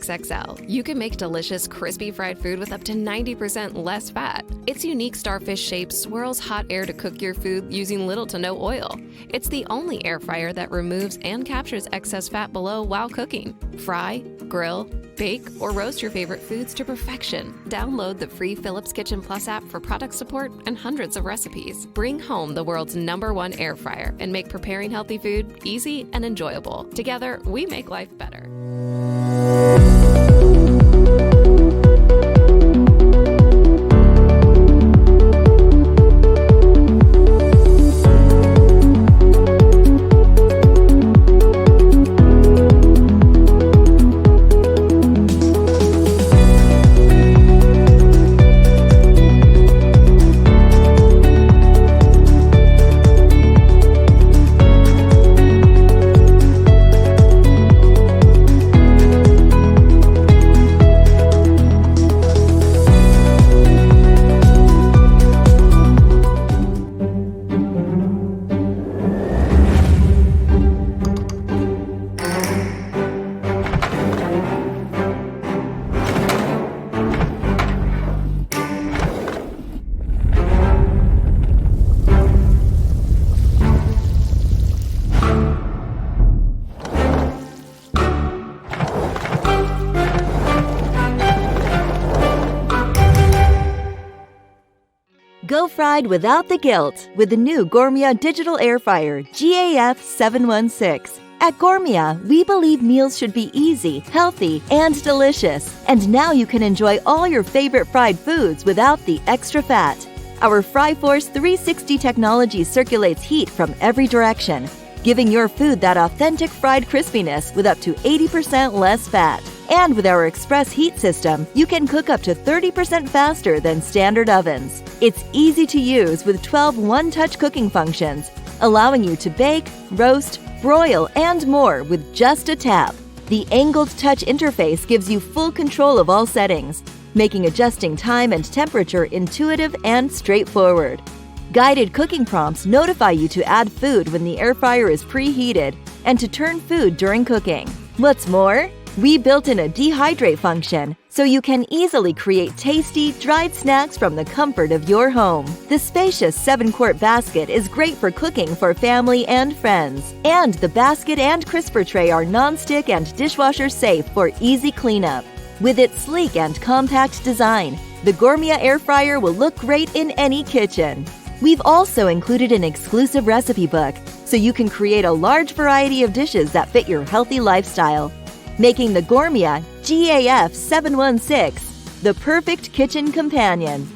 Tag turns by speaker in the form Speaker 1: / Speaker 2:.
Speaker 1: XXL, you can make delicious, crispy fried food with up to 90% less fat. Its unique starfish shape swirls hot air to cook your food using little to no oil. It's the only air fryer that removes and captures excess fat below while cooking. Fry, grill, bake, or roast your favorite foods to perfection. Download the free Philips Kitchen Plus app for product support and hundreds of recipes. Bring home the world's #1 air fryer and make preparing healthy food easy and enjoyable. Together, we make life better.
Speaker 2: Go fried without the guilt with the new Gourmia Digital Air Fryer GAF 716. At Gourmia, we believe meals should be easy, healthy, and delicious. And now you can enjoy all your favorite fried foods without the extra fat. Our FryForce 360 technology circulates heat from every direction, giving your food that authentic fried crispiness with up to 80% less fat. And with our express heat system, you can cook up to 30% faster than standard ovens. It's easy to use with 12 one-touch cooking functions, allowing you to bake, roast, broil, and more with just a tap. The angled touch interface gives you full control of all settings, making adjusting time and temperature intuitive and straightforward. Guided cooking prompts notify you to add food when the air fryer is preheated and to turn food during cooking. What's more, we built in a dehydrate function, so you can easily create tasty, dried snacks from the comfort of your home. The spacious 7-quart basket is great for cooking for family and friends. And the basket and crisper tray are non-stick and dishwasher safe for easy cleanup. With its sleek and compact design, the Gourmia air fryer will look great in any kitchen. We've also included an exclusive recipe book, so you can create a large variety of dishes that fit your healthy lifestyle, making the Gourmia GAF 716 the perfect kitchen companion.